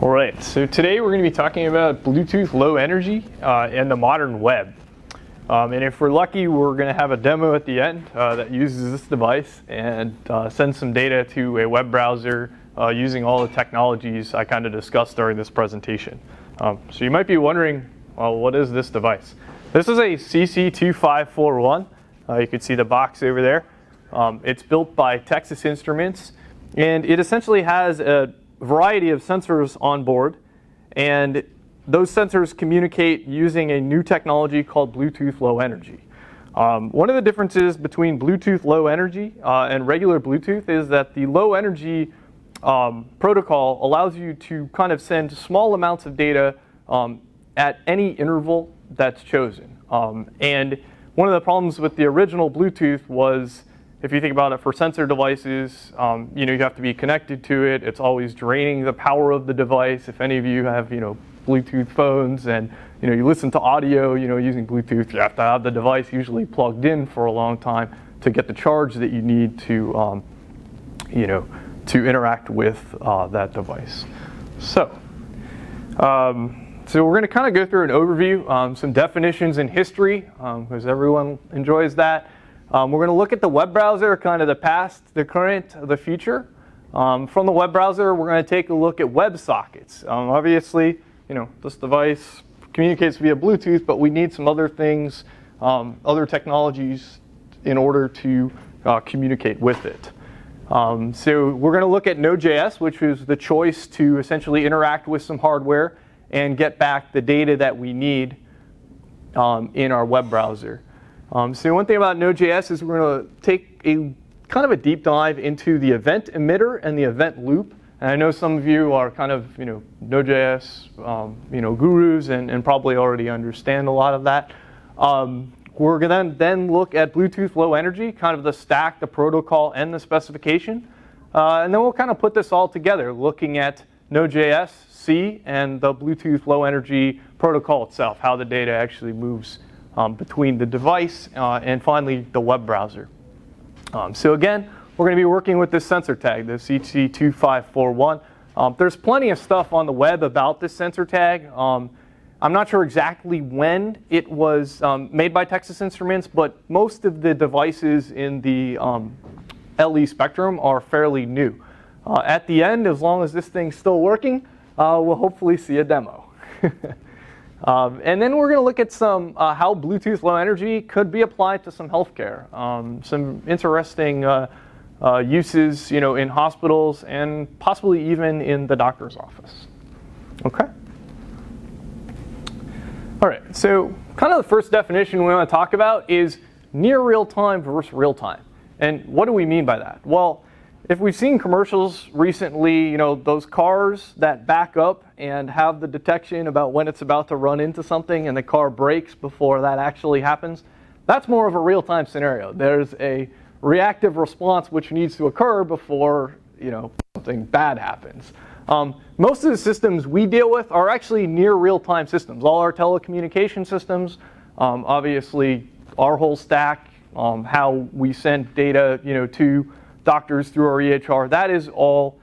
All right, so today we're going to be talking about Bluetooth Low Energy and the modern web. And if we're lucky, we're going to have a demo at the end that uses this device and sends some data to a web browser using all the technologies I kind of discussed during this presentation. So you might be wondering, well, what is this device? This is a CC2541. You can see the box over there. It's built by Texas Instruments, and it essentially has a variety of sensors on board, and those sensors communicate using a new technology called Bluetooth Low Energy. One of the differences between Bluetooth Low Energy and regular Bluetooth is that the low energy protocol allows you to kind of send small amounts of data at any interval that's chosen. And one of the problems with the original Bluetooth was, if you think about it, for sensor devices, you have to be connected to it. It's always draining the power of the device. If any of you have, Bluetooth phones and, you listen to audio, using Bluetooth, you have to have the device usually plugged in for a long time to get the charge that you need to, to interact with that device. So we're going to kind of go through an overview, some definitions in history, because everyone enjoys that. We're going to look at the web browser, kind of the past, the current, the future. From the web browser, we're going to take a look at WebSockets. Obviously, this device communicates via Bluetooth, but we need some other things, other technologies in order to communicate with it. So we're going to look at Node.js, which is the choice to essentially interact with some hardware and get back the data that we need in our web browser. So one thing about Node.js is we're going to take a kind of a deep dive into the event emitter and the event loop. And I know some of you are kind of Node.js gurus and probably already understand a lot of that. We're going to then look at Bluetooth Low Energy, kind of the stack, the protocol, and the specification. And then we'll kind of put this all together, looking at Node.js, C, and the Bluetooth Low Energy protocol itself, how the data actually moves between the device and finally the web browser. So again, we're going to be working with this sensor tag, the CC2541. There's plenty of stuff on the web about this sensor tag. I'm not sure exactly when it was made by Texas Instruments, but most of the devices in the LE spectrum are fairly new. At the end, as long as this thing's still working, we'll hopefully see a demo. And then we're going to look at some how Bluetooth Low Energy could be applied to some healthcare, some interesting uses, in hospitals and possibly even in the doctor's office. Okay. All right. So kind of the first definition we want to talk about is near real time versus real time. And what do we mean by that? Well, if we've seen commercials recently, those cars that back up and have the detection about when it's about to run into something and the car brakes before that actually happens, that's more of a real-time scenario. There's a reactive response which needs to occur before, something bad happens. Most of the systems we deal with are actually near real-time systems. All our telecommunication systems, obviously our whole stack, how we send data, to doctors through our EHR, that is all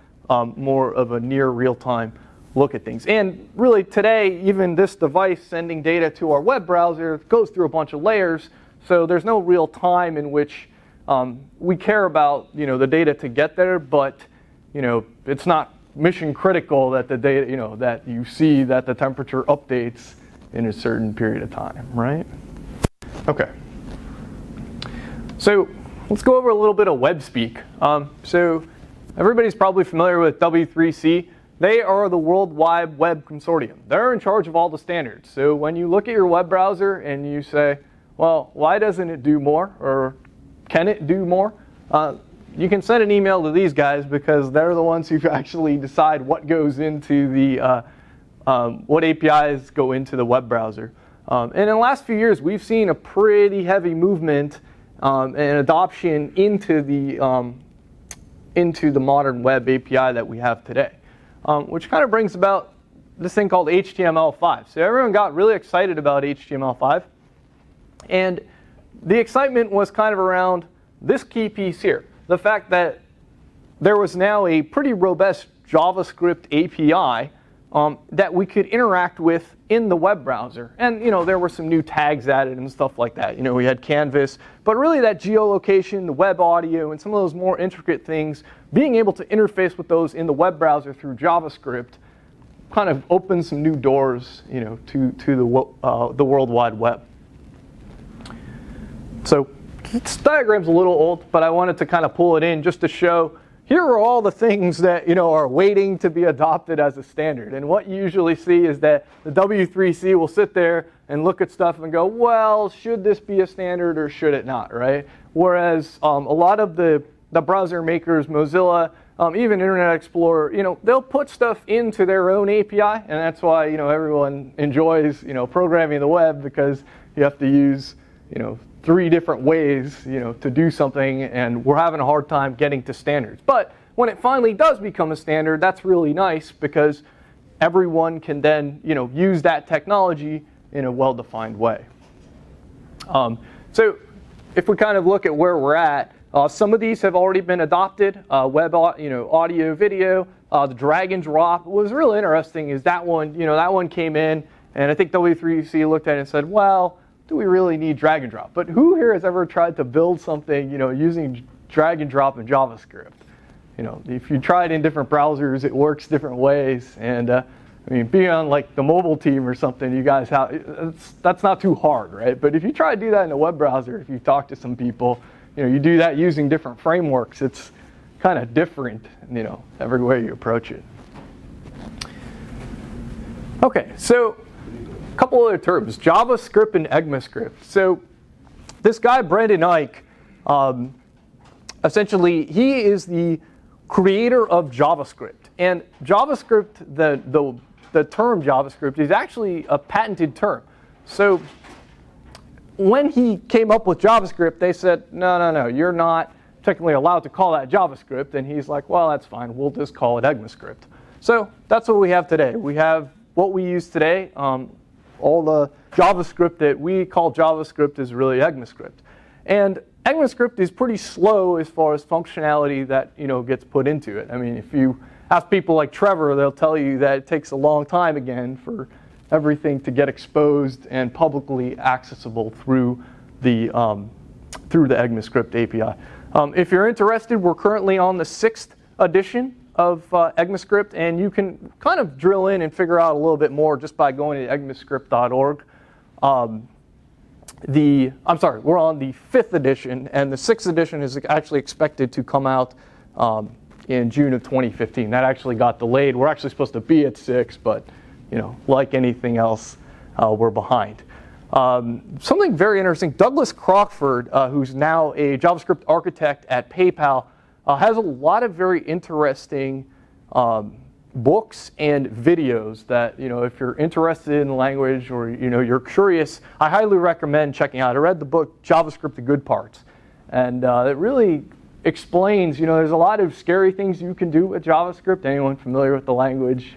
more of a near real-time look at things. And really today, even this device sending data to our web browser goes through a bunch of layers, so there's no real time in which we care about the data to get there, but it's not mission critical that the data, that you see that the temperature updates in a certain period of time, right? Okay. So let's go over a little bit of web speak. So everybody's probably familiar with W3C. They are the World Wide Web Consortium. They're in charge of all the standards. So when you look at your web browser and you say, well, why doesn't it do more? Or can it do more? You can send an email to these guys because they're the ones who actually decide what goes into the, what APIs go into the web browser. And in the last few years, we've seen a pretty heavy movement and adoption into the modern web API that we have today, which kind of brings about this thing called HTML5. So everyone got really excited about HTML5, and the excitement was kind of around this key piece here, the fact that there was now a pretty robust JavaScript API that we could interact with in the web browser. And there were some new tags added and stuff like that. We had Canvas, but really that geolocation, the web audio, and some of those more intricate things, being able to interface with those in the web browser through JavaScript kind of opens some new doors, to the World Wide Web. So this diagram's a little old, but I wanted to kind of pull it in just to show here are all the things that are waiting to be adopted as a standard. And what you usually see is that the W3C will sit there and look at stuff and go, well, should this be a standard or should it not, right? Whereas a lot of the browser makers, Mozilla, even Internet Explorer, they'll put stuff into their own API, and that's why everyone enjoys programming the web, because you have to use 3 different ways to do something, and we're having a hard time getting to standards. But when it finally does become a standard, that's really nice, because everyone can then use that technology in a well-defined way. So if we kind of look at where we're at, some of these have already been adopted. Web, audio, video. The drag and drop. What was really interesting is that one came in, and I think W3C looked at it and said, well, do we really need drag and drop? But who here has ever tried to build something, using drag and drop in JavaScript? If you try it in different browsers, it works different ways. And being on like the mobile team or something, you guys that's not too hard, right? But if you try to do that in a web browser, if you talk to some people, you do that using different frameworks, it's kind of different, every way you approach it. Okay, so a couple other terms, JavaScript and ECMAScript. So this guy, Brendan Eich, essentially, he is the creator of JavaScript. And JavaScript, the term JavaScript is actually a patented term. So when he came up with JavaScript, they said, no, you're not technically allowed to call that JavaScript. And he's like, well, that's fine. We'll just call it ECMAScript. So that's what we have today. We have what we use today. All the JavaScript that we call JavaScript is really ECMAScript. And ECMAScript is pretty slow as far as functionality that gets put into it. I mean, if you ask people like Trevor, they'll tell you that it takes a long time again for everything to get exposed and publicly accessible through the ECMAScript API. If you're interested, we're currently on the 6th edition of ECMAScript, and you can kind of drill in and figure out a little bit more just by going to ecmascript.org. I'm sorry, we're on the 5th edition, and the 6th edition is actually expected to come out in June of 2015. That actually got delayed. We're actually supposed to be at 6, but like anything else, we're behind. Something very interesting, Douglas Crockford, who's now a JavaScript architect at PayPal, has a lot of very interesting books and videos that, if you're interested in the language or, you're curious, I highly recommend checking out. I read the book, JavaScript, The Good Parts. And it really explains, there's a lot of scary things you can do with JavaScript. Anyone familiar with the language?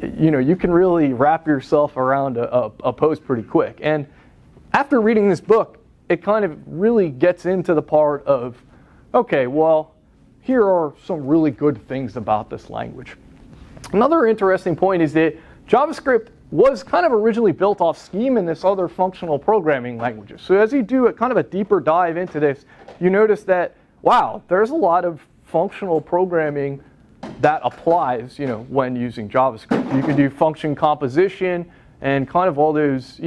You can really wrap yourself around a post pretty quick. And after reading this book, it kind of really gets into the part of, okay, well, here are some really good things about this language. Another interesting point is that JavaScript was kind of originally built off Scheme and this other functional programming languages. So as you do a kind of a deeper dive into this, you notice that, wow, there's a lot of functional programming that applies, when using JavaScript. You can do function composition and kind of all those,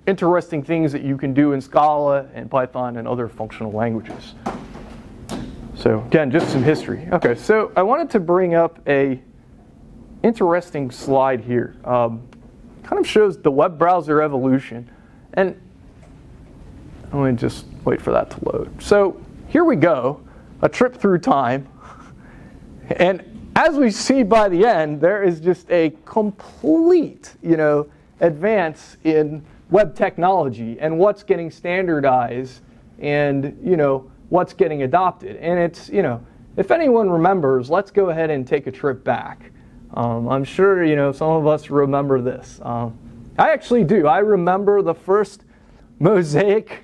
interesting things that you can do in Scala and Python and other functional languages. So again, just some history. Okay, so I wanted to bring up a interesting slide here. Kind of shows the web browser evolution. And let me just wait for that to load. So here we go, a trip through time. And as we see by the end, there is just a complete, advance in web technology and what's getting standardized and, what's getting adopted. And it's, if anyone remembers, let's go ahead and take a trip back. I'm sure, some of us remember this. I actually do. I remember the first Mosaic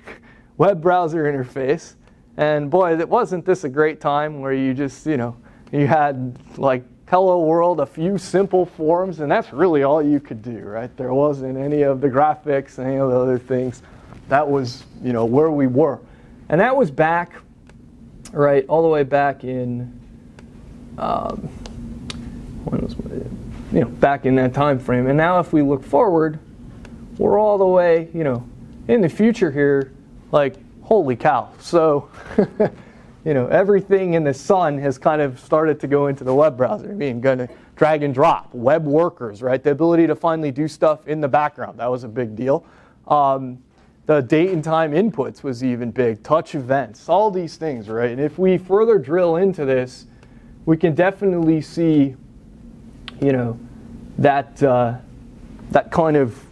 web browser interface. And boy, wasn't this a great time where you just, you had like hello world, a few simple forms, and that's really all you could do, right? There wasn't any of the graphics and any of the other things. That was, where we were. And that was back, right, all the way back in, back in that time frame. And now if we look forward, we're all the way, in the future here, like, holy cow. So, everything in the sun has kind of started to go into the web browser. I mean, going to drag and drop, web workers, right? The ability to finally do stuff in the background. That was a big deal. The date and time inputs was even big. Touch events, all these things, right? And if we further drill into this, we can definitely see, that kind of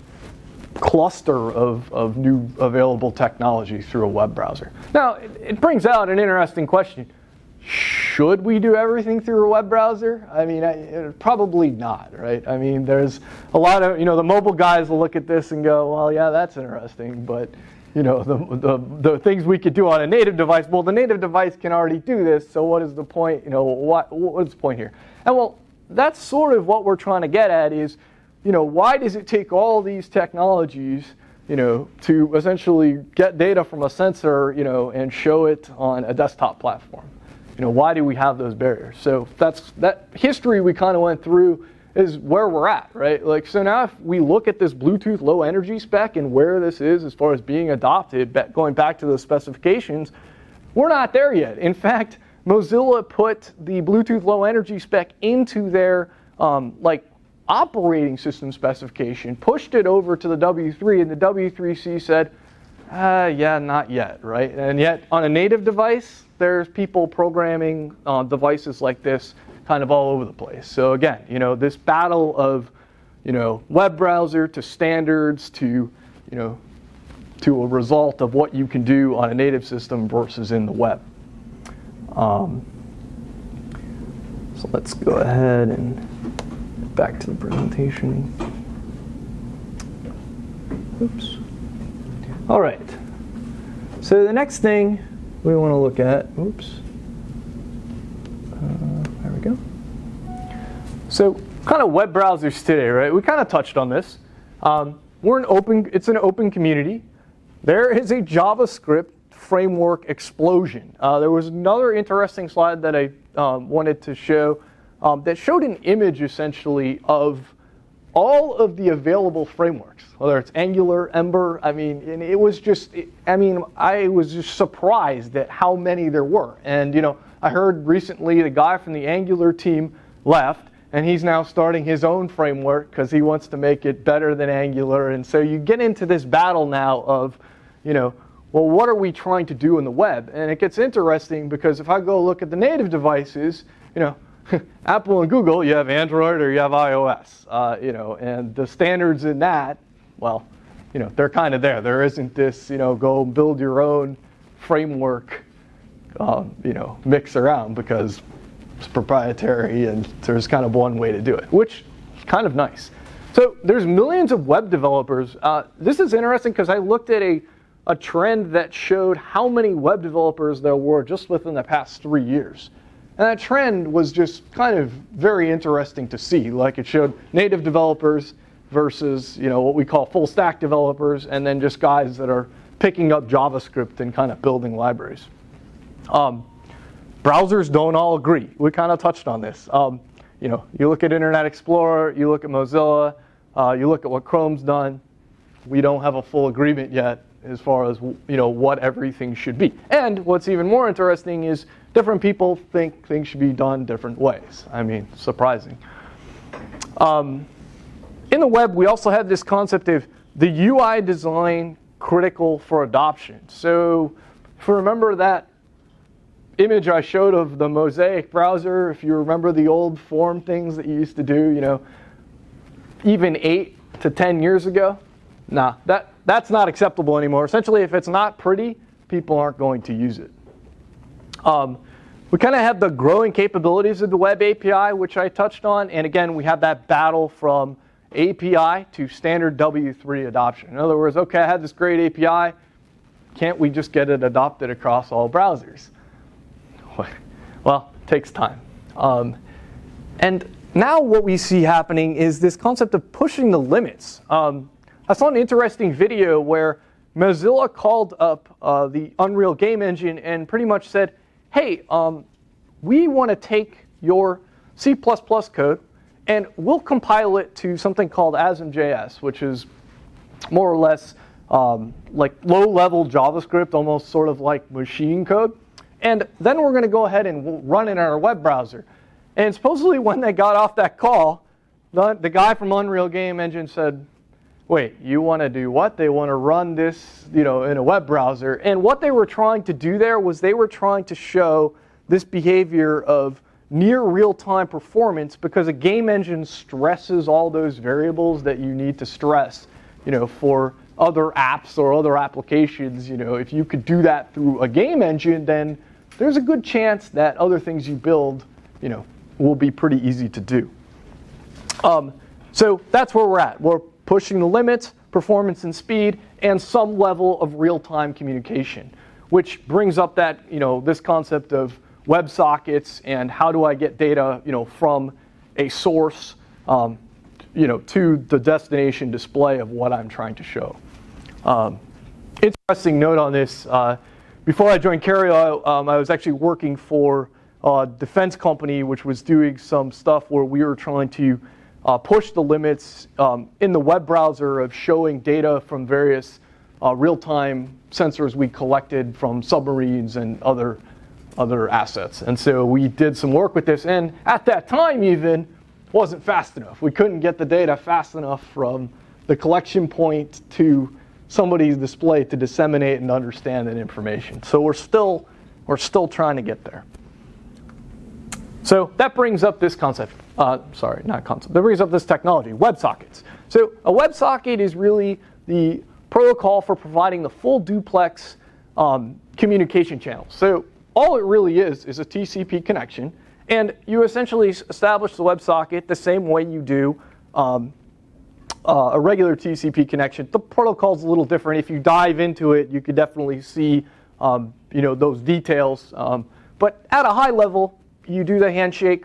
cluster of new available technology through a web browser. Now, it brings out an interesting question. Should we do everything through a web browser? I mean, probably not, right? I mean, there's a lot of, the mobile guys will look at this and go, well, yeah, that's interesting, but, the things we could do on a native device, well, the native device can already do this, so what is the point, what is the point here? And well, that's sort of what we're trying to get at is, why does it take all these technologies, to essentially get data from a sensor, and show it on a desktop platform? Why do we have those barriers? So that history we kind of went through is where we're at, right? Like, so now if we look at this Bluetooth low energy spec and where this is as far as being adopted, going back to the specifications, we're not there yet. In fact, Mozilla put the Bluetooth low energy spec into their operating system specification, pushed it over to the W3, and the W3C said, yeah, not yet, right? And yet on a native device, there's people programming devices like this kind of all over the place. So again, this battle of, web browser to standards to, to a result of what you can do on a native system versus in the web. So let's go ahead and back to the presentation. Oops. All right. So the next thing we want to look at, there we go. So kind of web browsers today, right? We kind of touched on this. It's an open community. There is a JavaScript framework explosion. There was another interesting slide that I wanted to show that showed an image essentially of all of the available frameworks, whether it's Angular, Ember. I mean, and it was just, I was just surprised at how many there were. And, I heard recently the guy from the Angular team left, and he's now starting his own framework because he wants to make it better than Angular. And so you get into this battle now of, well, what are we trying to do in the web? And it gets interesting because if I go look at the native devices, Apple and Google, you have Android or you have iOS, and the standards in that, well, they're kind of there. There isn't this, go build your own framework, mix around because it's proprietary and there's kind of one way to do it, which is kind of nice. So there's millions of web developers. This is interesting because I looked at a trend that showed how many web developers there were just within the past 3 years. And that trend was just kind of very interesting to see. Like it showed native developers versus, what we call full stack developers, and then just guys that are picking up JavaScript and kind of building libraries. Browsers don't all agree. We kind of touched on this. You look at Internet Explorer, you look at Mozilla, you look at what Chrome's done. We don't have a full agreement yet as far as what everything should be. And what's even more interesting is different people think things should be done different ways. I mean, surprising. In the web, we also have this concept of the UI design critical for adoption. So if you remember that image I showed of the Mosaic browser, if you remember the old form things that you used to do, even 8 to 10 years ago, nah, that's not acceptable anymore. Essentially, if it's not pretty, people aren't going to use it. We kind of have the growing capabilities of the web API, which I touched on. And again, we have that battle from API to standard W3 adoption. In other words, okay, I have this great API. Can't we just get it adopted across all browsers? Well, it takes time. And now what we see happening is this concept of pushing the limits. I saw an interesting video where Mozilla called up the Unreal game engine and pretty much said, hey, we want to take your C++ code and we'll compile it to something called ASM.js, which is more or less like low-level JavaScript, almost sort of like machine code. And then we're going to go ahead and run it in our web browser. And supposedly when they got off that call, the guy from Unreal Game Engine said, wait, you want to do what? They want to run this, in a web browser. And what they were trying to do there was they were trying to show this behavior of near real-time performance, because a game engine stresses all those variables that you need to stress, for other apps or other applications. If you could do that through a game engine, then there's a good chance that other things you build, will be pretty easy to do. So that's where we're at. We're pushing the limits, performance and speed, and some level of real-time communication, which brings up that, this concept of WebSockets and how do I get data, from a source, to the destination display of what I'm trying to show. Interesting note on this. Before I joined Carrio, I was actually working for a defense company which was doing some stuff where we were trying to push the limits in the web browser of showing data from various real-time sensors we collected from submarines and other assets. And so we did some work with this, and at that time even wasn't fast enough. We couldn't get the data fast enough from the collection point to somebody's display to disseminate and understand that information. So we're still trying to get there. So that brings up this concept. Sorry, not concept. That brings up this technology, WebSockets. So a WebSocket is really the protocol for providing the full duplex communication channel. So all it really is a TCP connection, and you essentially establish the WebSocket the same way you do a regular TCP connection. The protocol's a little different. If you dive into it, you could definitely see those details. But at a high level, you do the handshake,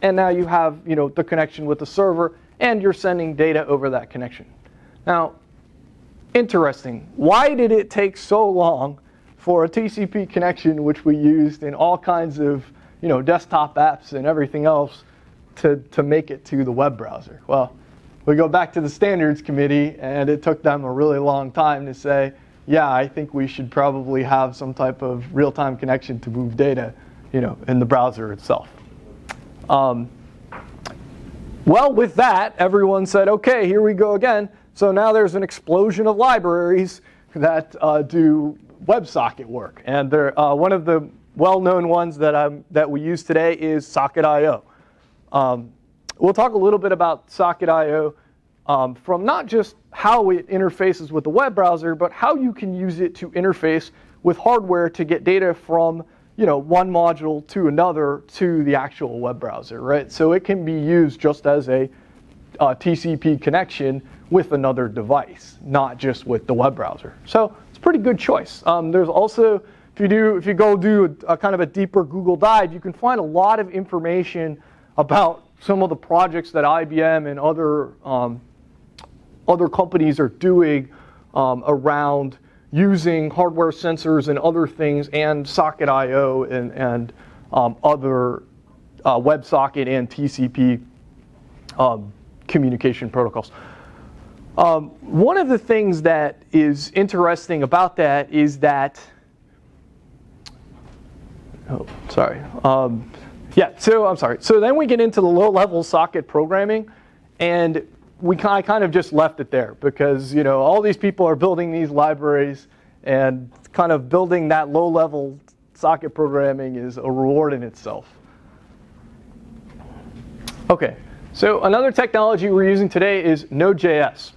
and now you have the connection with the server, and you're sending data over that connection. Now, interesting. Why did it take so long for a TCP connection, which we used in all kinds of desktop apps and everything else, to make it to the web browser? Well, we go back to the standards committee, and it took them a really long time to say, yeah, I think we should probably have some type of real-time connection to move data, in the browser itself. Well, with that, everyone said, okay, here we go again. So now there's an explosion of libraries that do WebSocket work. And one of the well-known ones that we use today is Socket.io. We'll talk a little bit about Socket.io from not just how it interfaces with the web browser, but how you can use it to interface with hardware to get data from one module to another to the actual web browser, right? So it can be used just as a TCP connection with another device, not just with the web browser. So it's a pretty good choice. There's also, if you go do a kind of a deeper Google dive, you can find a lot of information about some of the projects that IBM and other companies are doing around using hardware sensors and other things, and Socket.io and other WebSocket and TCP communication protocols. One of the things that is interesting about that is that, So then we get into the low-level socket programming, and I kind of just left it there because all these people are building these libraries, and kind of building that low-level socket programming is a reward in itself. Okay, so another technology we're using today is Node.js.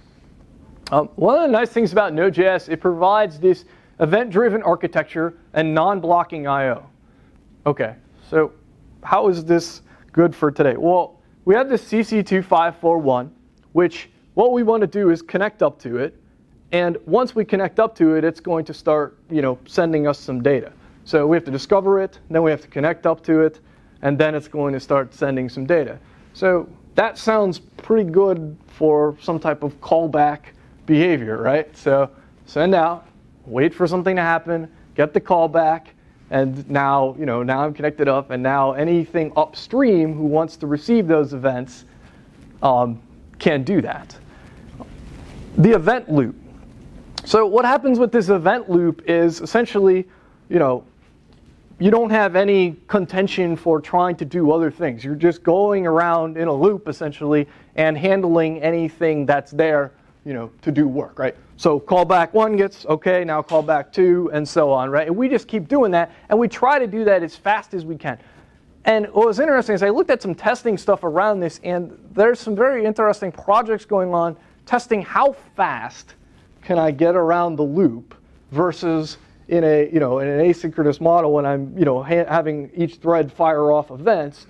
One of the nice things about Node.js, it provides this event-driven architecture and non-blocking I/O. Okay, so how is this good for today? Well, we have this CC2541, which what we want to do is connect up to it. And once we connect up to it, it's going to start, sending us some data. So we have to discover it, then we have to connect up to it, and then it's going to start sending some data. So that sounds pretty good for some type of callback behavior, right? So send out, wait for something to happen, get the callback, and now, now I'm connected up, and now anything upstream who wants to receive those events can do that. The event loop. So what happens with this event loop is essentially, you don't have any contention for trying to do other things. You're just going around in a loop essentially and handling anything that's there, to do work, right? So callback 1 gets okay, now callback 2, and so on, right? And we just keep doing that, and we try to do that as fast as we can. And what was interesting is I looked at some testing stuff around this, and there's some very interesting projects going on testing how fast can I get around the loop versus in an asynchronous model when I'm having each thread fire off events.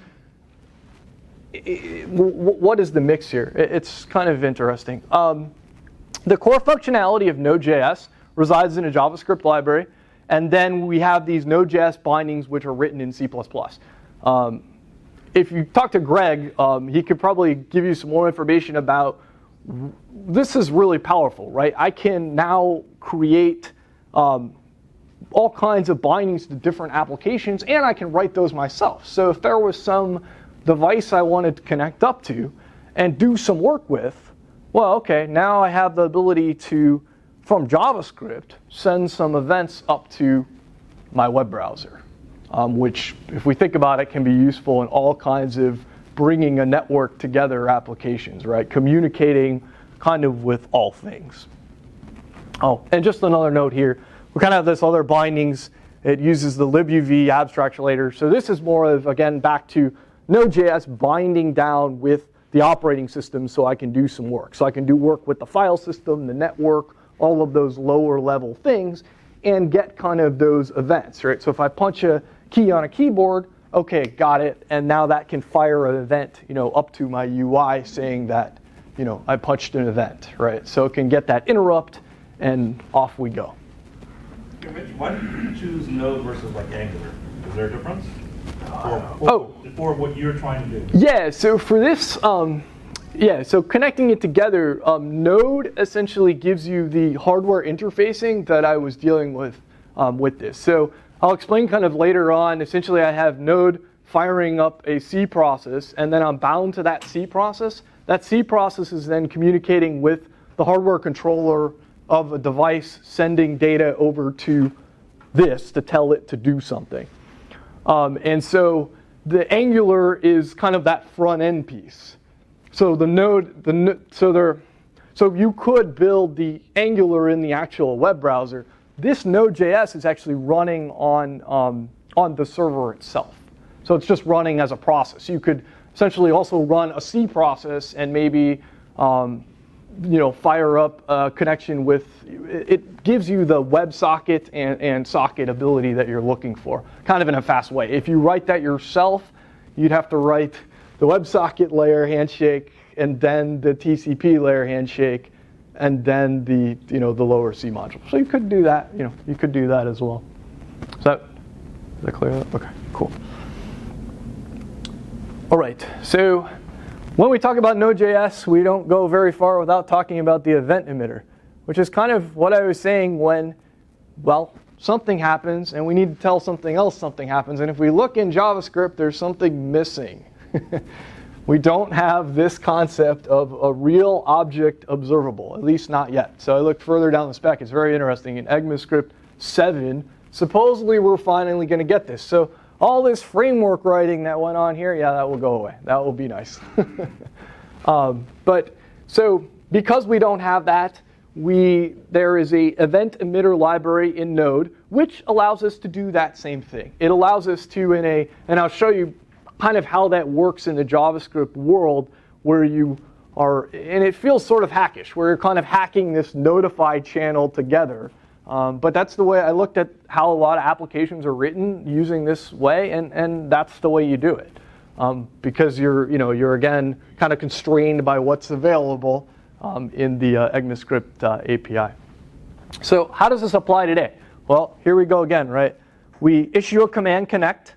What is the mix here? It's kind of interesting. The core functionality of Node.js resides in a JavaScript library, and then we have these Node.js bindings which are written in C++. If you talk to Greg, he could probably give you some more information about this. Is really powerful, right? I can now create all kinds of bindings to different applications, and I can write those myself. So if there was some device I wanted to connect up to and do some work with, well, okay, now I have the ability to, from JavaScript, send some events up to my web browser, which, if we think about it, can be useful in all kinds of bringing a network together applications, right? Communicating kind of with all things. Oh, and just another note here. We kind of have this other bindings. It uses the libuv abstract later. So this is more of, again, back to Node.js binding down with the operating system so I can do some work. So I can do work with the file system, the network, all of those lower level things, and get kind of those events, right? So if I punch a key on a keyboard, okay, got it, and now that can fire an event, up to my UI saying that, I punched an event, right? So it can get that interrupt, and off we go. Okay, Mitch, why did you choose Node versus Angular? Is there a difference? For what you're trying to do? Yeah, so for this, so connecting it together, Node essentially gives you the hardware interfacing that I was dealing with this. So I'll explain kind of later on. Essentially, I have Node firing up a C process, and then I'm bound to that C process. That C process is then communicating with the hardware controller of a device, sending data over to this to tell it to do something. And so the Angular is kind of that front end piece. So so you could build the Angular in the actual web browser. This Node.js is actually running on the server itself. So it's just running as a process. You could essentially also run a C process and maybe fire up a connection with, it gives you the WebSocket and socket ability that you're looking for, kind of in a fast way. If you write that yourself, you'd have to write the WebSocket layer handshake, and then the TCP layer handshake, and then the lower C module. So you could do that. You could do that as well. Is that clear? Okay, cool. All right. So when we talk about Node.js, we don't go very far without talking about the event emitter, which is kind of what I was saying when, something happens and we need to tell something else something happens. And if we look in JavaScript, there's something missing. We don't have this concept of a real object observable, at least not yet. So I looked further down the spec. It's very interesting. In ECMAScript 7, supposedly we're finally going to get this. So all this framework writing that went on here, yeah, that will go away. That will be nice. But so because we don't have that, there is a event emitter library in Node, which allows us to do that same thing. It allows us to, and I'll show you kind of how that works in the JavaScript world, where you are, and it feels sort of hackish, where you're kind of hacking this notify channel together. But that's the way I looked at how a lot of applications are written using this way, and that's the way you do it. Because you're again kind of constrained by what's available in the ECMAScript API. So how does this apply today? Well, here we go again, right? We issue a command connect.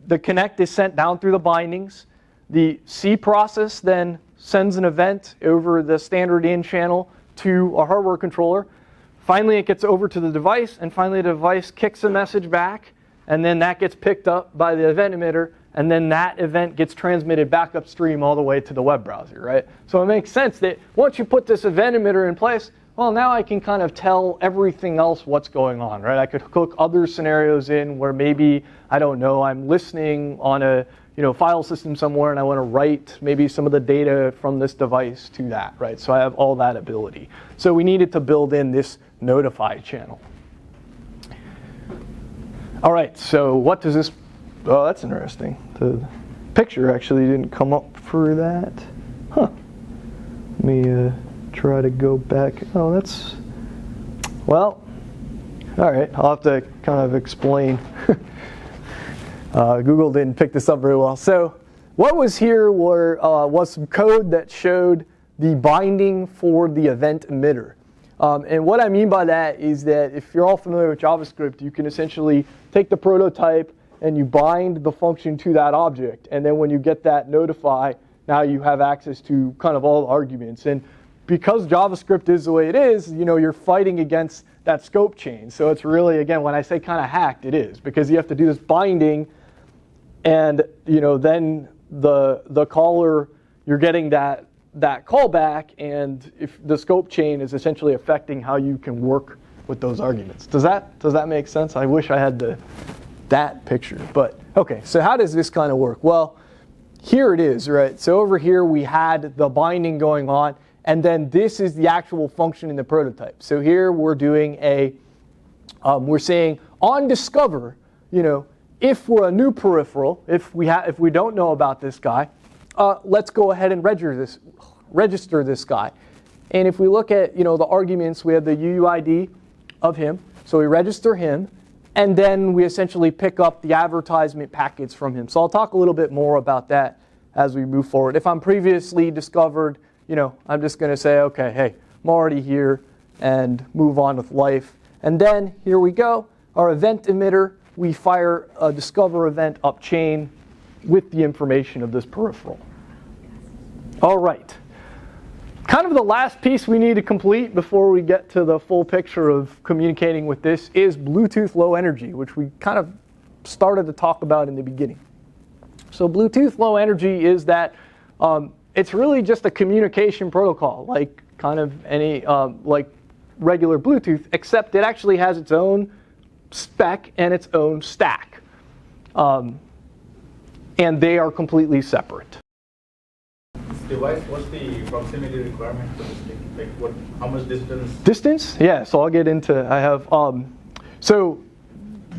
The connect is sent down through the bindings. The C process then sends an event over the standard in channel to a hardware controller. Finally, it gets over to the device, and finally the device kicks a message back, and then that gets picked up by the event emitter, and then that event gets transmitted back upstream all the way to the web browser, right? So it makes sense that once you put this event emitter in place, well, now I can kind of tell everything else what's going on, right? I could hook other scenarios in where maybe, I don't know, I'm listening on a file system somewhere and I want to write maybe some of the data from this device to that, right? So I have all that ability. So we needed to build in this notify channel. All right, so what does this, oh, that's interesting. The picture actually didn't come up for that. Huh. Let me try to go back. Oh, that's, well, all right, I'll have to kind of explain. Google didn't pick this up very well. So what was here was some code that showed the binding for the event emitter. And what I mean by that is that if you're all familiar with JavaScript, you can essentially take the prototype and you bind the function to that object. And then when you get that notify, now you have access to kind of all the arguments. And because JavaScript is the way it is, you're fighting against that scope chain. So it's really, again, when I say kind of hacked, it is. Because you have to do this binding, and then the caller, you're getting that callback, and if the scope chain is essentially affecting how you can work with those arguments. Does that make sense? I wish I had that picture, but okay. So how does this kind of work? Well, here it is, right? So over here we had the binding going on, and then this is the actual function in the prototype. So here we're doing we're saying on discover, if we're a new peripheral, if we don't know about this guy, let's go ahead and register this guy. And if we look at the arguments, we have the UUID of him, so we register him, and then we essentially pick up the advertisement packets from him. So I'll talk a little bit more about that as we move forward. If I'm previously discovered, I'm just going to say, okay, hey, I'm already here, and move on with life. And then here we go, our event emitter. We fire a discover event up chain with the information of this peripheral. All right. Kind of the last piece we need to complete before we get to the full picture of communicating with this is Bluetooth Low Energy, which we kind of started to talk about in the beginning. So Bluetooth Low Energy is that it's really just a communication protocol, like kind of any like regular Bluetooth, except it actually has its own spec and its own stack. And they are completely separate. This device, what's the proximity requirement for this thing? Like how much distance? Distance? Yeah, so I'll get into, I have, so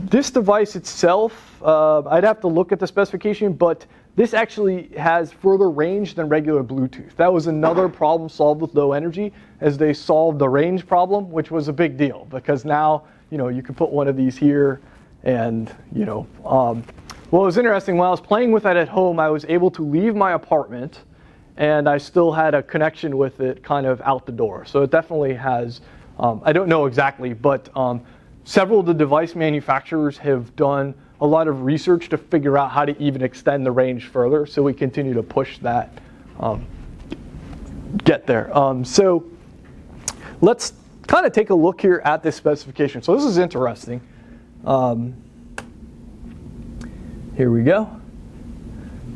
this device itself, I'd have to look at the specification, but this actually has further range than regular Bluetooth. That was another problem solved with low energy, as they solved the range problem, which was a big deal, because now you could put one of these here, and well, it was interesting. When I was playing with it at home, I was able to leave my apartment, and I still had a connection with it kind of out the door. So it definitely has. I don't know exactly, but several of the device manufacturers have done a lot of research to figure out how to even extend the range further. So we continue to push that, get there. So let's kind of take a look here at this specification. So this is interesting. Here we go.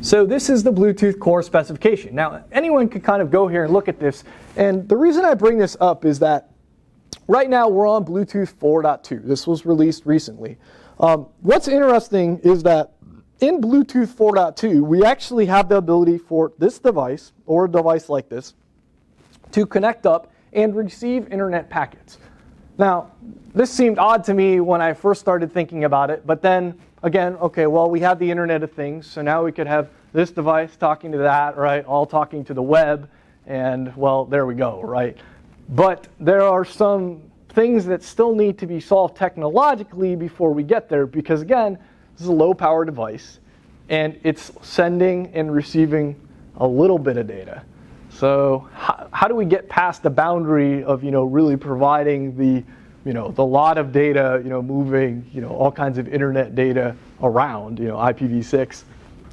So this is the Bluetooth core specification. Now, anyone can kind of go here and look at this. And the reason I bring this up is that right now we're on Bluetooth 4.2. This was released recently. What's interesting is that in Bluetooth 4.2, we actually have the ability for this device, or a device like this, to connect up and receive internet packets. Now, this seemed odd to me when I first started thinking about it, but then again, okay, well, we have the Internet of Things, so now we could have this device talking to that, right, all talking to the web, and well, there we go, right? But there are some things that still need to be solved technologically before we get there, because again, this is a low power device, and it's sending and receiving a little bit of data. So how do we get past the boundary of really providing the the lot of data moving all kinds of internet data around IPv6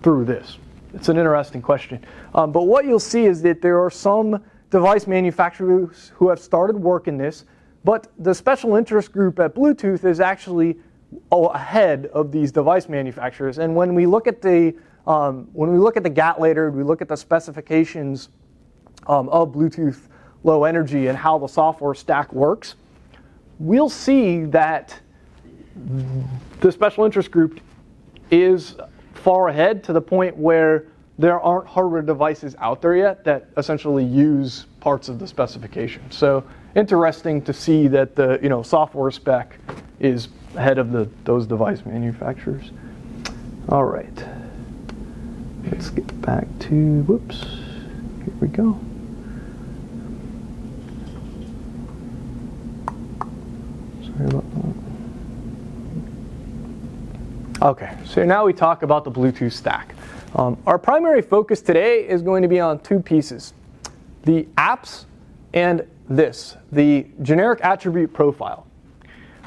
through this? It's an interesting question. But what you'll see is that there are some device manufacturers who have started work in this, but the special interest group at Bluetooth is actually ahead of these device manufacturers. And when we look at the GATT later, we look at the specifications of Bluetooth Low Energy and how the software stack works, we'll see that the special interest group is far ahead to the point where there aren't hardware devices out there yet that essentially use parts of the specification. So interesting to see that the software spec is ahead of those device manufacturers. All right, let's get back to, whoops, here we go. Sorry about that. Okay, so now we talk about the Bluetooth stack. Our primary focus today is going to be on two pieces: the apps and the generic attribute profile.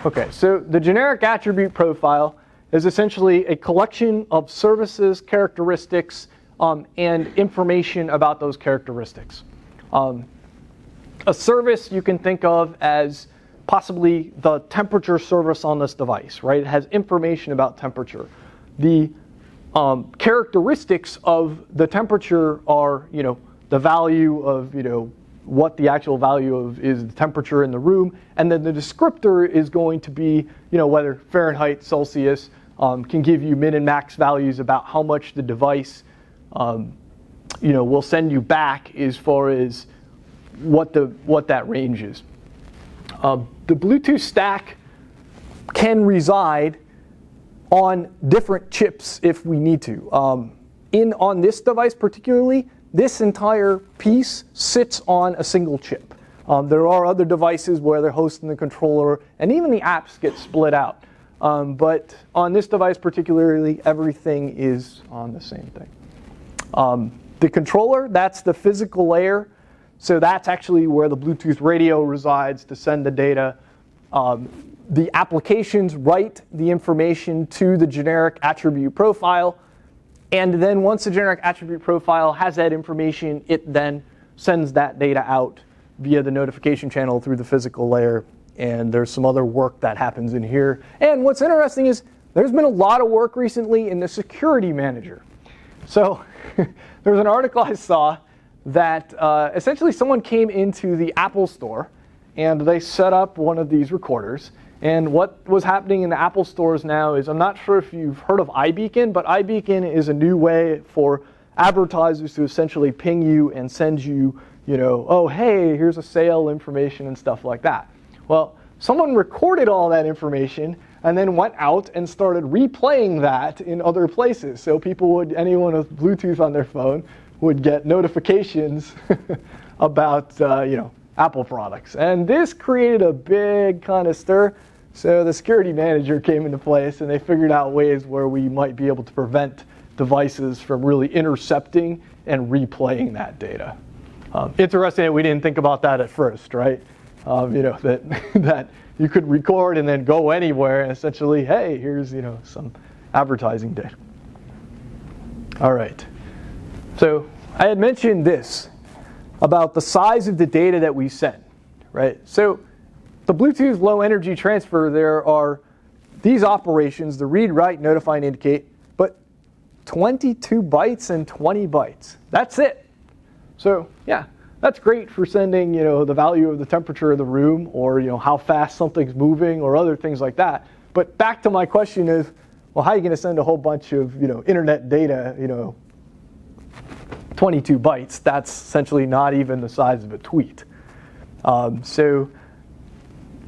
Okay, so the generic attribute profile is essentially a collection of services, characteristics, and information about those characteristics. A service you can think of as possibly the temperature service on this device, right? It has information about temperature. The characteristics of the temperature are, the value of, what the actual value of is the temperature in the room, and then the descriptor is going to be, whether Fahrenheit, Celsius, can give you min and max values about how much the device, will send you back as far as what that range is. The Bluetooth stack can reside on different chips if we need to. On this device particularly, this entire piece sits on a single chip. There are other devices where they're hosting the controller, and even the apps get split out. But on this device particularly, everything is on the same thing. The controller, that's the physical layer. So that's actually where the Bluetooth radio resides to send the data. The applications write the information to the generic attribute profile. And then once the generic attribute profile has that information, it then sends that data out via the notification channel through the physical layer. And there's some other work that happens in here. And what's interesting is there's been a lot of work recently in the security manager. So there's an article I saw that essentially someone came into the Apple store and they set up one of these recorders. And what was happening in the Apple stores now is, I'm not sure if you've heard of iBeacon, but iBeacon is a new way for advertisers to essentially ping you and send you, oh, hey, here's a sale information and stuff like that. Well, someone recorded all that information and then went out and started replaying that in other places. So anyone with Bluetooth on their phone would get notifications about, Apple products. And this created a big kind of stir. So the security manager came into place and they figured out ways where we might be able to prevent devices from really intercepting and replaying that data. Interesting that we didn't think about that at first, right? That you could record and then go anywhere and essentially, hey, here's, some advertising data. All right. So I had mentioned this about the size of the data that we send, right? So the Bluetooth low energy transfer, there are these operations, the read, write, notify, and indicate, but 22 bytes and 20 bytes. That's it. So yeah, that's great for sending, the value of the temperature of the room or, how fast something's moving or other things like that. But back to my question is, well, how are you going to send a whole bunch of, internet data, 22 bytes, that's essentially not even the size of a tweet. So,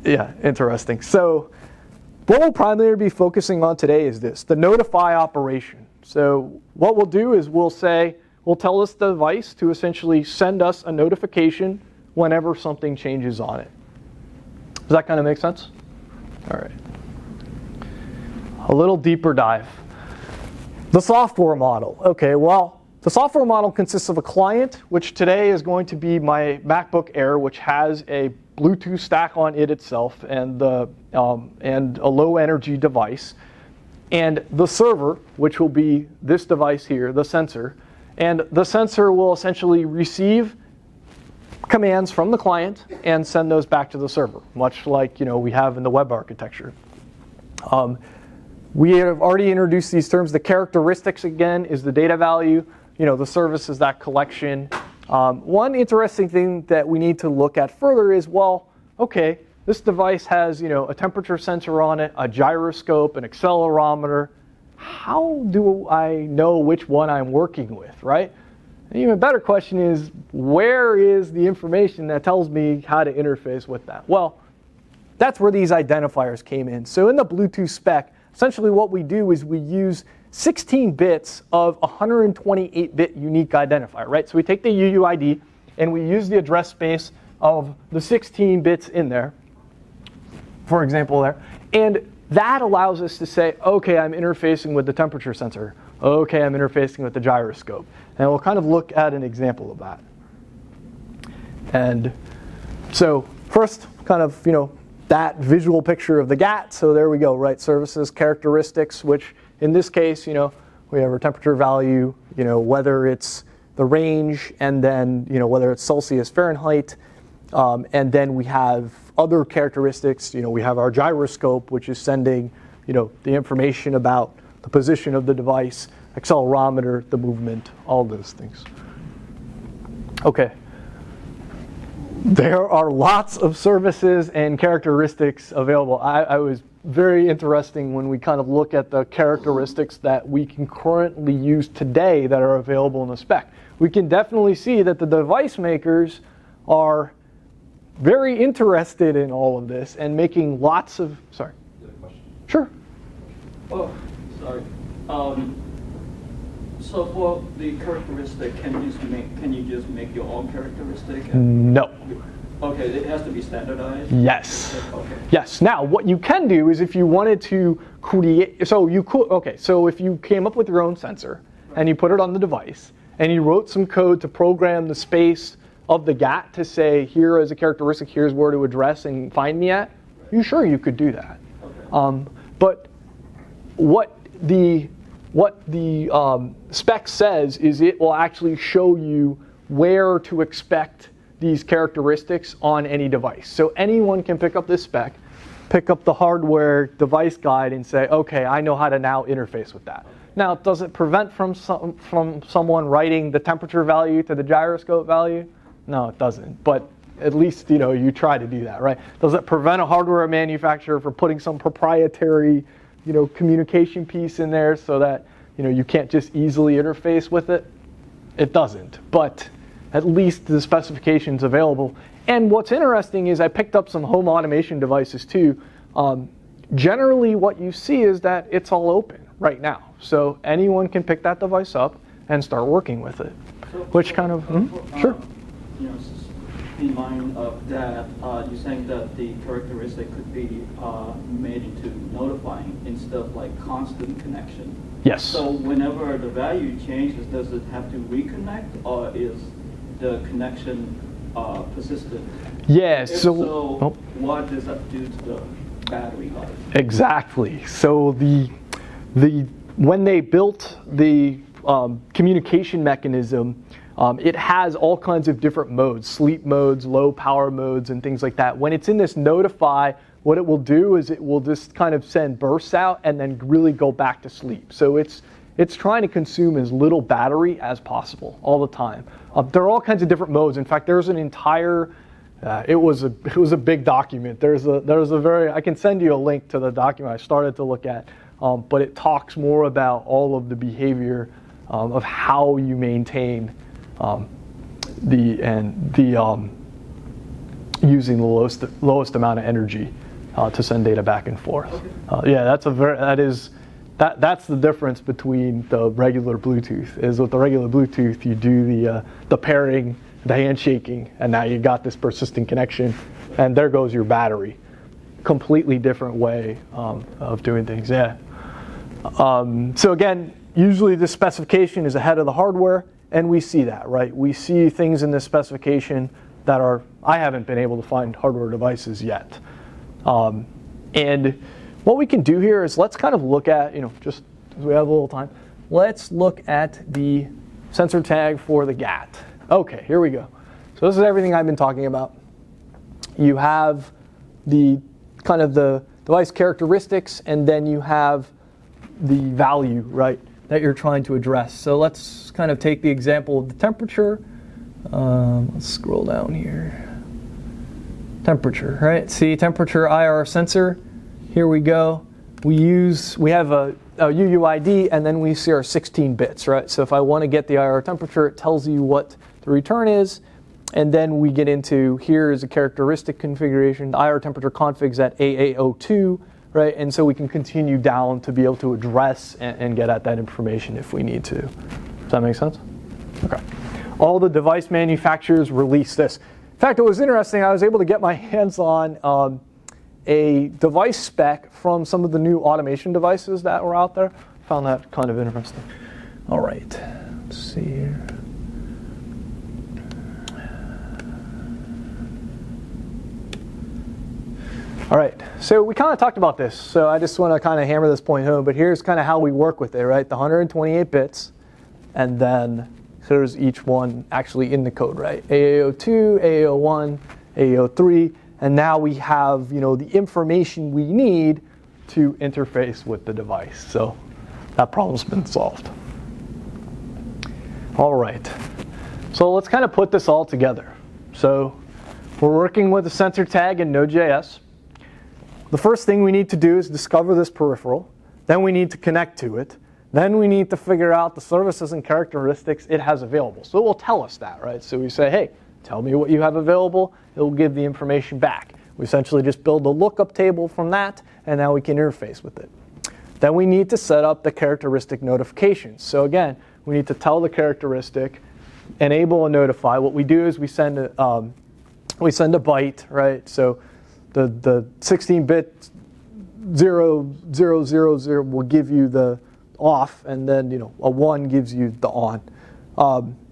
yeah, interesting. So, what we'll primarily be focusing on today is this, the notify operation. So, what we'll do is we'll tell this device to essentially send us a notification whenever something changes on it. Does that kind of make sense? All right. A little deeper dive. The software model. Okay, well, the software model consists of a client, which today is going to be my MacBook Air, which has a Bluetooth stack on it itself and a low energy device. And the server, which will be this device here, the sensor. And the sensor will essentially receive commands from the client and send those back to the server, much like we have in the web architecture. We have already introduced these terms. The characteristics, again, is the data value. The service is that collection. One interesting thing that we need to look at further is, well, okay, this device has a temperature sensor on it, a gyroscope, an accelerometer. How do I know which one I'm working with, right? An even better question is, where is the information that tells me how to interface with that? Well, that's where these identifiers came in. So in the Bluetooth spec, essentially what we do is we use 16 bits of 128-bit unique identifier, right? So we take the UUID and we use the address space of the 16 bits in there, for example there, and that allows us to say, okay, I'm interfacing with the temperature sensor. Okay, I'm interfacing with the gyroscope. And we'll kind of look at an example of that. And so first, kind of, that visual picture of the GAT. So there we go, right? Services, characteristics, which in this case, we have our temperature value, whether it's the range, and then, whether it's Celsius, Fahrenheit. And then we have other characteristics. We have our gyroscope, which is sending, the information about the position of the device, accelerometer, the movement, all those things. Okay. There are lots of services and characteristics available. I was very interesting when we kind of look at the characteristics that we can currently use today that are available in the spec. We can definitely see that the device makers are very interested in all of this and making lots of, sorry. You have a question? Sure. Oh, sorry. So for the characteristic, can you just make your own characteristic? No. Okay, it has to be standardized? Yes. Okay. Yes. Now, what you can do is if you wanted to create, so if you came up with your own sensor and you put it on the device and you wrote some code to program the space of the GAT to say, here is a characteristic, here's where to address and find me at, you could do that. Okay. But what the spec says is it will actually show you where to expect these characteristics on any device. So anyone can pick up this spec, pick up the hardware device guide and say, okay, I know how to now interface with that. Now, does it prevent from someone writing the temperature value to the gyroscope value? No, it doesn't. But at least you try to do that, right? Does it prevent a hardware manufacturer from putting some proprietary communication piece in there so that you can't just easily interface with it? It doesn't. But at least the specification's available. And what's interesting is I picked up some home automation devices too. Generally, what you see is that it's all open right now. So anyone can pick that device up and start working with it. So Which kind of, sure. In mind of that, you're saying that the characteristic could be made into notifying instead of like constant connection. Yes. So whenever the value changes, does it have to reconnect, or is the connection persistent? Yeah. If so what does that do to the battery life? Exactly. So when they built the communication mechanism, it has all kinds of different modes, sleep modes, low power modes, and things like that. When it's in this notify, what it will do is it will just kind of send bursts out and then really go back to sleep. So it's trying to consume as little battery as possible all the time. There are all kinds of different modes. In fact, there's an entire, it was a big document. There's a very, I can send you a link to the document I started to look at, but it talks more about all of the behavior of how you maintain using the lowest amount of energy to send data back and forth. Yeah, that's the difference between the regular Bluetooth. Is with the regular Bluetooth you do the pairing, the handshaking, and now you got this persistent connection, and there goes your battery. Completely different way of doing things. Yeah. So again, usually the specification is ahead of the hardware. And we see that, right? We see things in this specification that I haven't been able to find hardware devices yet. And what we can do here is let's kind of look at, just as we have a little time, let's look at the sensor tag for the GAT. Okay, here we go. So this is everything I've been talking about. You have the kind of the device characteristics, and then you have the value, right, that you're trying to address. So let's kind of take the example of the temperature. Let's scroll down here. Temperature, right? See, temperature IR sensor. Here we go. We have a UUID, and then we see our 16 bits, right? So if I want to get the IR temperature, it tells you what the return is, and then we get into, here is a characteristic configuration. The IR temperature config's at AAO2, right? And so we can continue down to be able to address and get at that information if we need to. Does that make sense? Okay. All the device manufacturers release this. In fact, it was interesting. I was able to get my hands on a device spec from some of the new automation devices that were out there. Found that kind of interesting. All right, let's see here. All right, so we kind of talked about this. So I just want to kind of hammer this point home, but here's kind of how we work with it, right? The 128 bits, and then here's each one actually in the code, right? AAO2, AAO1, AAO3, and now we have, the information we need to interface with the device. So that problem's been solved. All right, so let's kind of put this all together. So we're working with a sensor tag in Node.js. The first thing we need to do is discover this peripheral. Then we need to connect to it. Then we need to figure out the services and characteristics it has available. So it will tell us that, right? So we say, hey, tell me what you have available. It will give the information back. We essentially just build a lookup table from that, and now we can interface with it. Then we need to set up the characteristic notifications. So again, we need to tell the characteristic, enable a notify. What we do is we send a byte, right? So the 16-bit 0000 will give you the off, and then a 1 gives you the on.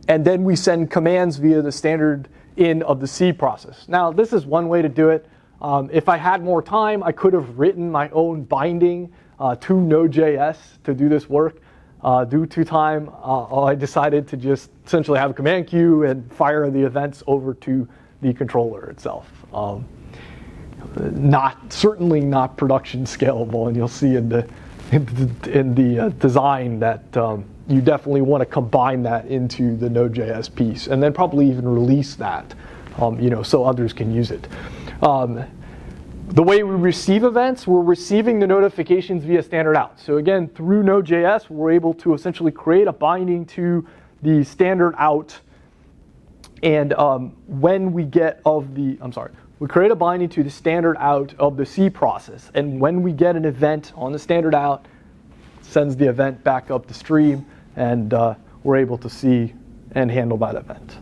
And then we send commands via the standard in of the C process. Now, this is one way to do it. If I had more time, I could have written my own binding to Node.js to do this work. Due to time, I decided to just essentially have a command queue and fire the events over to the controller itself. Certainly not production scalable, and you'll see in the design that you definitely want to combine that into the Node.js piece, and then probably even release that, so others can use it. The way we receive events, we're receiving the notifications via standard out. So again, through Node.js, we're able to essentially create a binding to the standard out, and when we get we create a binding to the standard out of the C process, and when we get an event on the standard out, sends the event back up the stream, and we're able to see and handle that event.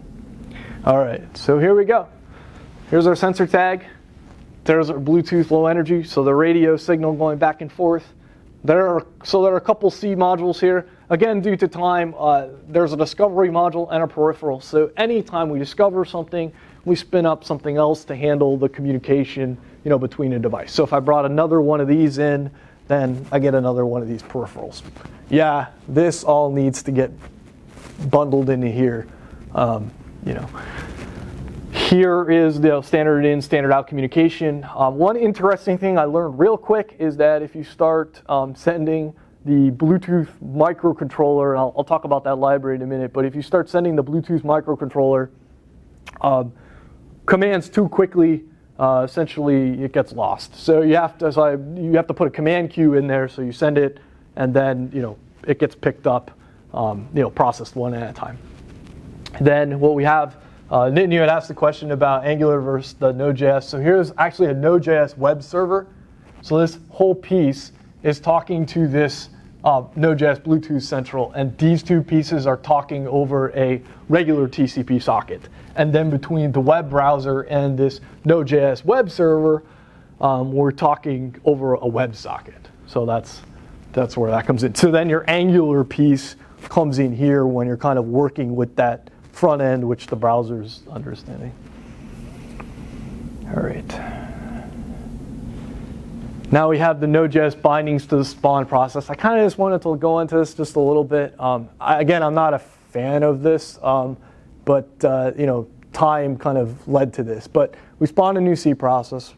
All right, so here we go. Here's our sensor tag. There's our Bluetooth low energy, so the radio signal going back and forth. There are a couple C modules here. Again, due to time, there's a discovery module and a peripheral. So anytime we discover something, we spin up something else to handle the communication, between a device. So if I brought another one of these in, then I get another one of these peripherals. Yeah, this all needs to get bundled into here. Here is the standard in, standard out communication. One interesting thing I learned real quick is that if you start sending the Bluetooth microcontroller, and I'll talk about that library in a minute, but if you start sending the Bluetooth microcontroller commands too quickly, essentially it gets lost. So you have to put a command queue in there, so you send it, and then it gets picked up, processed one at a time. Then what we have, Nitin, you had asked the question about Angular versus the Node.js. So here's actually a Node.js web server. So this whole piece is talking to this Node.js Bluetooth Central, and these two pieces are talking over a regular TCP socket. And then between the web browser and this Node.js web server, we're talking over a web socket. So that's where that comes in. So then your Angular piece comes in here when you're kind of working with that front end, which the browser's understanding. All right. Now we have the Node.js bindings to the spawn process. I kind of just wanted to go into this just a little bit. Again, I'm not a fan of this, but you know, time kind of led to this. But we spawn a new C process.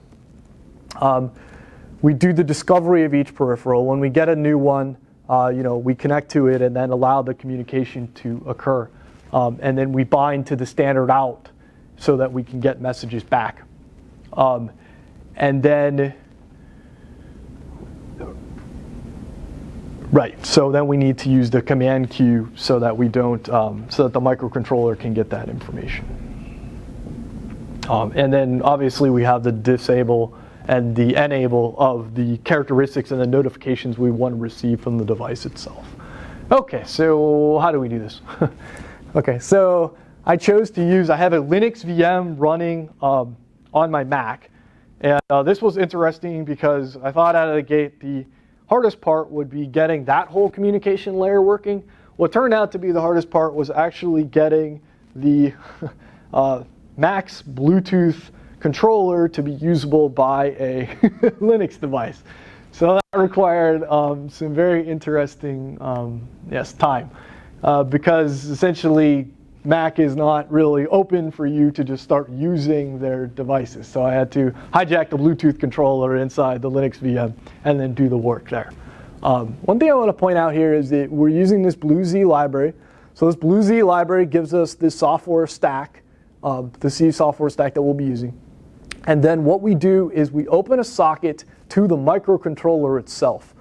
We do the discovery of each peripheral. When we get a new one, you know, we connect to it and then allow the communication to occur. And then we bind to the standard out so that we can get messages back. And then, right, so then we need to use the command queue so that we don't, so that the microcontroller can get that information. And then obviously we have the disable and the enable of the characteristics and the notifications we want to receive from the device itself. Okay, so how do we do this? Okay, so I chose to use, I have a Linux VM running on my Mac. And this was interesting because I thought out of the gate the hardest part would be getting that whole communication layer working. What turned out to be the hardest part was actually getting the Mac's Bluetooth controller to be usable by a Linux device. So that required some very interesting time because essentially Mac is not really open for you to just start using their devices. So I had to hijack the Bluetooth controller inside the Linux VM and then do the work there. One thing I want to point out here is that we're using this BlueZ library. So this BlueZ library gives us this software stack, the C software stack that we'll be using. And then what we do is we open a socket to the microcontroller itself.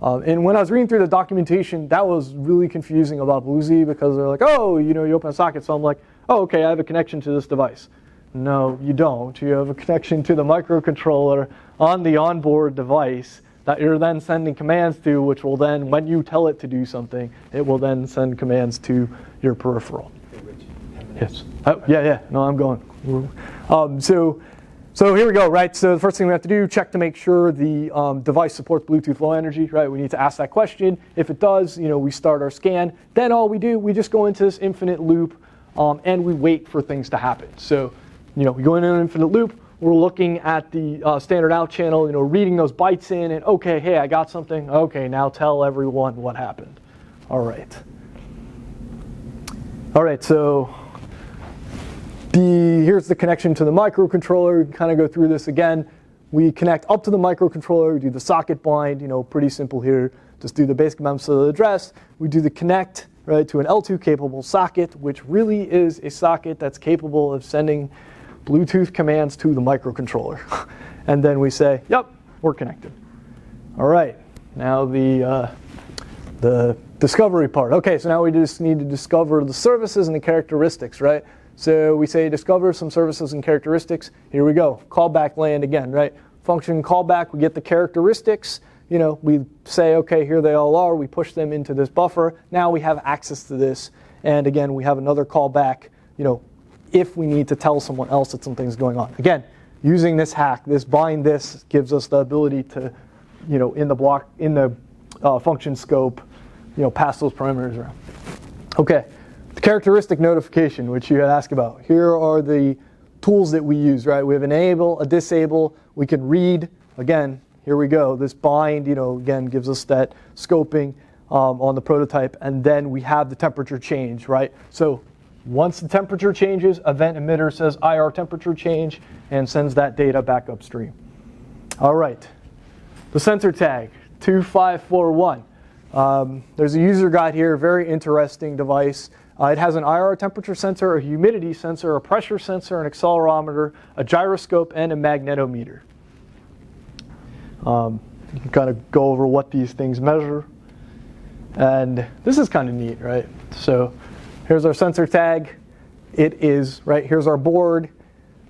And when I was reading through the documentation, that was really confusing about BlueZ because they're like, oh, you know, you open a socket. So I'm like, oh, okay, I have a connection to this device. No, you don't. You have a connection to the microcontroller on the onboard device that you're then sending commands to, which will then, when you tell it to do something, it will then send commands to your peripheral. Hey, Rich, 10 Yes. minutes. Oh, yeah. No, I'm going. So here we go, right? So the first thing we have to do, check to make sure the device supports Bluetooth Low Energy, right? We need to ask that question. If it does, you know, we start our scan. Then all we do, we just go into this infinite loop and we wait for things to happen. So, you know, we go into an infinite loop. We're looking at the standard out channel, you know, reading those bytes in and, okay, hey, I got something. Okay, now tell everyone what happened. All right, so here's the connection to the microcontroller. We kind of go through this again. We connect up to the microcontroller. We do the socket bind, you know, pretty simple here. Just do the basic amounts of the address. We do the connect, right, to an L2 capable socket, which really is a socket that's capable of sending Bluetooth commands to the microcontroller. And then we say, yep, we're connected. All right, now the discovery part. Okay, so now we just need to discover the services and the characteristics, right? So we say discover some services and characteristics. Here we go. Callback land again, right? Function callback, we get the characteristics. You know, we say, okay, here they all are. We push them into this buffer. Now we have access to this. And again, we have another callback, you know, if we need to tell someone else that something's going on. Again, using this hack, this bind this gives us the ability to, you know, in the function scope, you know, pass those parameters around. Okay. The characteristic notification, which you had asked about. Here are the tools that we use, right? We have an enable, a disable. We can read. Again, here we go. This bind, you know, again, gives us that scoping on the prototype. And then we have the temperature change, right? So once the temperature changes, event emitter says IR temperature change and sends that data back upstream. All right. The sensor tag, 2541. There's a user guide here, very interesting device. It has an IR temperature sensor, a humidity sensor, a pressure sensor, an accelerometer, a gyroscope, and a magnetometer. You can kind of go over what these things measure. And this is kind of neat, right? So here's our sensor tag. It is, right, here's our board.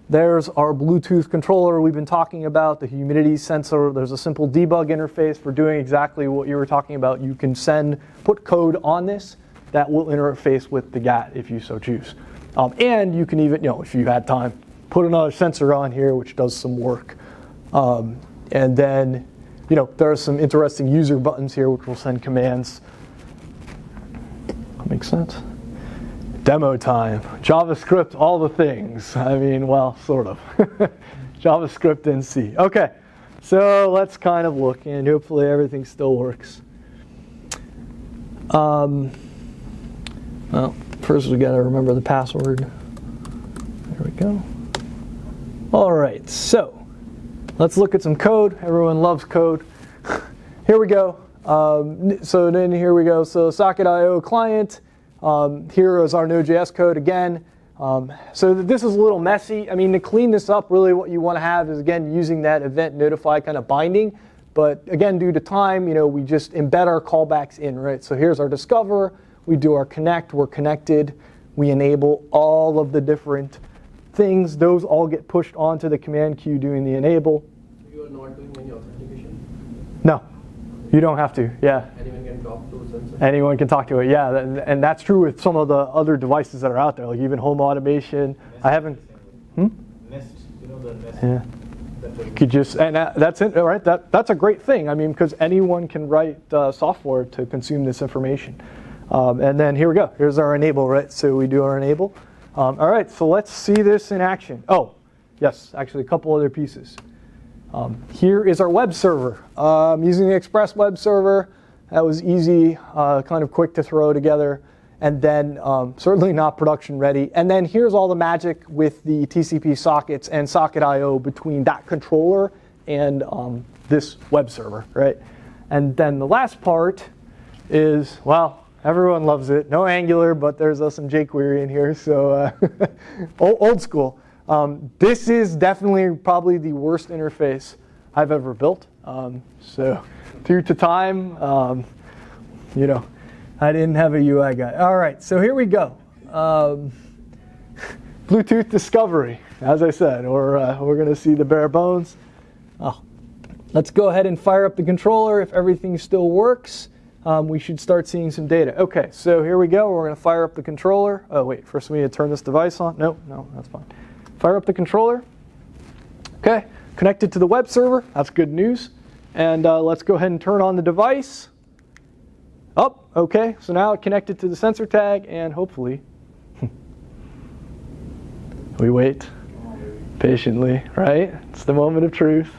There's our Bluetooth controller we've been talking about, the humidity sensor. There's a simple debug interface for doing exactly what you were talking about. You can put code on this that will interface with the GAT if you so choose. And you can even, you know, if you had time, put another sensor on here which does some work. And then, you know, there are some interesting user buttons here which will send commands. That makes sense. Demo time, JavaScript, all the things. I mean, well, sort of. JavaScript and C. Okay, so let's kind of look, and hopefully everything still works. Well, First, we got to remember the password. There we go. All right, so let's look at some code. Everyone loves code. Here we go. So then here we go. So socket.io client. Here is our Node.js code again. So this is a little messy. I mean, to clean this up, really what you want to have is, again, using that event notify kind of binding. But again, due to time, we just embed our callbacks in, right? So here's our discover. We do our connect. We're connected. We enable all of the different things. Those all get pushed onto the command queue doing the enable. You are not doing any authentication? No, you don't have to. Yeah. Anyone can talk to sensor? Anyone can talk to it. Yeah, and that's true with some of the other devices that are out there, like even home automation. I haven't. Nest, the Nest. Yeah. You could just, and that's it, right? That's a great thing. I mean, because anyone can write software to consume this information. And then here we go. Here's our enable, right? So we do our enable. All right, so let's see this in action. Oh, yes, actually a couple other pieces. Here is our web server. Using the Express web server, that was easy, kind of quick to throw together, and then certainly not production ready. And then here's all the magic with the TCP sockets and socket.io between that controller and this web server, right? And then the last part is, well, everyone loves it. No Angular, but there's some jQuery in here, so old school. This is definitely probably the worst interface I've ever built. So due to time, I didn't have a UI guy. All right, so here we go. Bluetooth discovery, as I said, or we're going to see the bare bones. Let's go ahead and fire up the controller. If everything still works, we should start seeing some data. Okay, so here we go. We're going to fire up the controller. Oh, wait, first we need to turn this device on. No, that's fine. Fire up the controller. Okay, connected to the web server. That's good news. And let's go ahead and turn on the device. Oh, okay, so now it connected to the sensor tag, and hopefully we wait patiently, right? It's the moment of truth.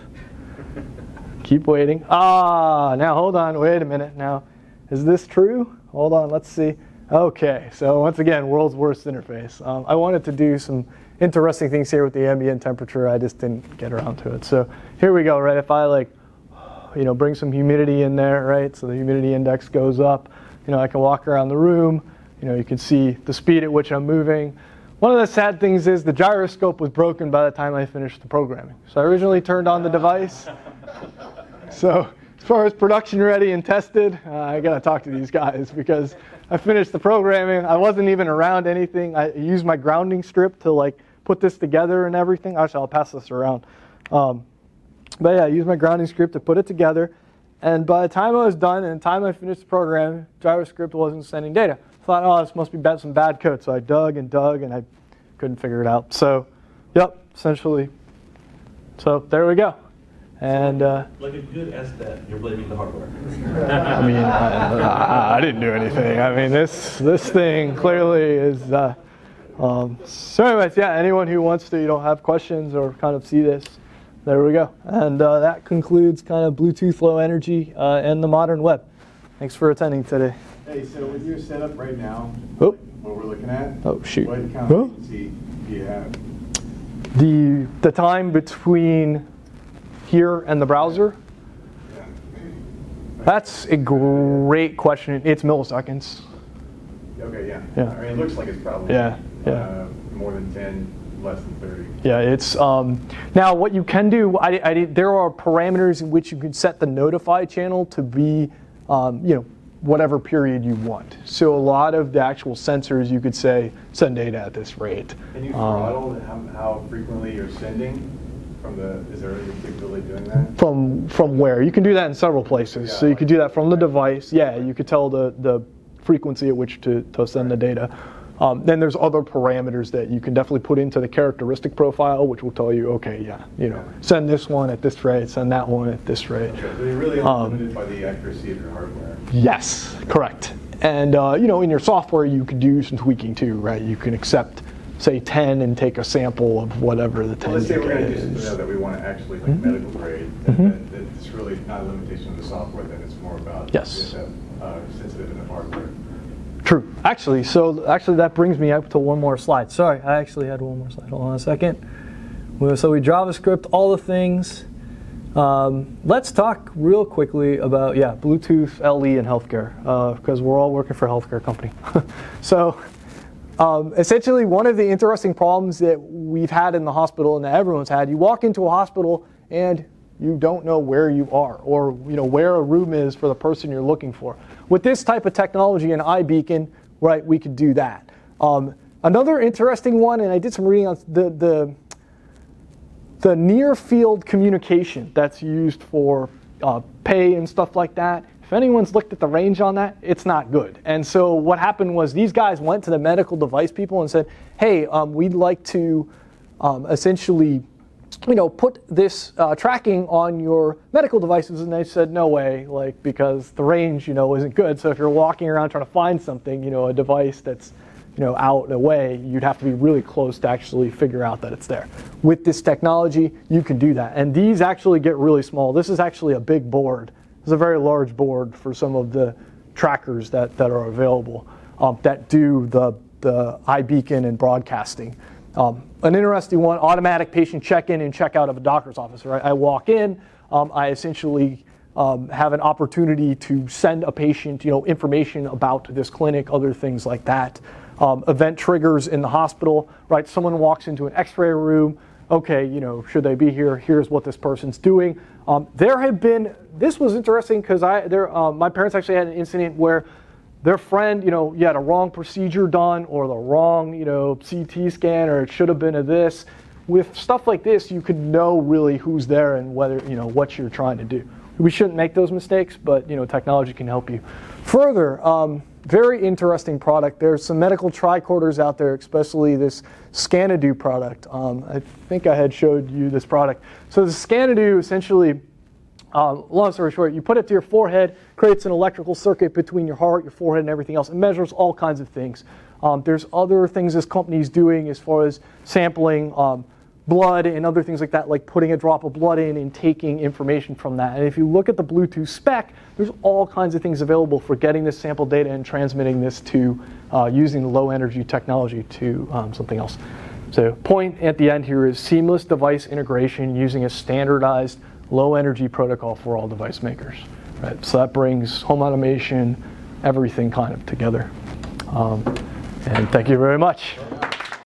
Keep waiting. Now hold on, wait a minute. Now, is this true? Hold on, let's see. Okay, so once again, world's worst interface. I wanted to do some interesting things here with the ambient temperature. I just didn't get around to it. So here we go, right? If I bring some humidity in there, right? So the humidity index goes up. I can walk around the room. You can see the speed at which I'm moving. One of the sad things is the gyroscope was broken by the time I finished the programming. So I originally turned on the device. So as far as production ready and tested, I got to talk to these guys because I finished the programming. I wasn't even around anything. I used my grounding strip to put this together and everything. Actually, I'll pass this around. But yeah, I used my grounding script to put it together. And by the time I was done and the time I finished the program, JavaScript wasn't sending data. I thought, this must be some bad code. So I dug and I couldn't figure it out. So, yep, essentially. So there we go. And like a good SDET, you're blaming the hardware. I mean, I didn't do anything. I mean, this thing clearly is. So anyways, yeah, anyone who wants to, have questions or kind of see this, there we go. And that concludes kind of Bluetooth Low Energy and the modern web. Thanks for attending today. Hey, so with your setup right now, Oh. what we're looking at, Oh, shoot. what kind of latency do you have? The time between here and the browser? Yeah. That's a great question. It's milliseconds. Okay, yeah. Yeah. I mean, it looks like it's probably more than 10, less than 30. Yeah, it's now what you can do. There are parameters in which you can set the notify channel to be, whatever period you want. So a lot of the actual sensors, you could say, send data at this rate. Can you throttle how frequently you're sending? Is there any capability doing that? From where? You can do that in several places. Yeah, So you could do that from the device. Yeah, you could tell the frequency at which to send the data. Then there's other parameters that you can definitely put into the characteristic profile, which will tell you, okay, send this one at this rate, send that one at this rate. Okay, so you're really limited by the accuracy of your hardware. Yes, correct. And in your software, you could do some tweaking too, right? You can accept, say, 10 and take a sample of whatever the 10 Let's say we're going to do is. something that we want to actually medical grade. Then it's really not a limitation of the software. Then it's more about Yes. sensitive enough hardware. True. Actually, that brings me up to one more slide. Sorry, I actually had one more slide. Hold on a second. So we JavaScript all the things. Let's talk real quickly about, Bluetooth, LE, and healthcare, because we're all working for a healthcare company. So essentially, one of the interesting problems that we've had in the hospital and that everyone's had, you walk into a hospital and you don't know where you are or where a room is for the person you're looking for. With this type of technology in iBeacon, right, we could do that. Another interesting one, and I did some reading on the near field communication that's used for pay and stuff like that. If anyone's looked at the range on that, it's not good. And so what happened was these guys went to the medical device people and said, hey, we'd like to essentially put this tracking on your medical devices. And they said, no way, because the range, isn't good. So if you're walking around trying to find something, a device that's, out and away, you'd have to be really close to actually figure out that it's there. With this technology, you can do that. And these actually get really small. This is actually a big board. It's a very large board for some of the trackers that are available that do the iBeacon and broadcasting. An interesting one, automatic patient check-in and check-out of a doctor's office. Right? I walk in, I essentially have an opportunity to send a patient, information about this clinic, other things like that. Event triggers in the hospital, right? Someone walks into an x-ray room. Okay, should they be here? Here's what this person's doing. This was interesting because my parents actually had an incident where their friend, had a wrong procedure done or the wrong, CT scan, or it should have been a this. With stuff like this, you could know really who's there and whether, what you're trying to do. We shouldn't make those mistakes, but, technology can help you. Further, very interesting product. There's some medical tricorders out there, especially this Scanadu product. I think I had showed you this product. So the Scanadu essentially, long story short, you put it to your forehead, creates an electrical circuit between your heart, your forehead, and everything else. It measures all kinds of things. There's other things this company's doing as far as sampling blood and other things like that, like putting a drop of blood in and taking information from that. And if you look at the Bluetooth spec, there's all kinds of things available for getting this sample data and transmitting this to using the low energy technology to something else. So point at the end here is seamless device integration using a standardized low energy protocol for all device makers. Right? So that brings home automation, everything kind of together. And thank you very much.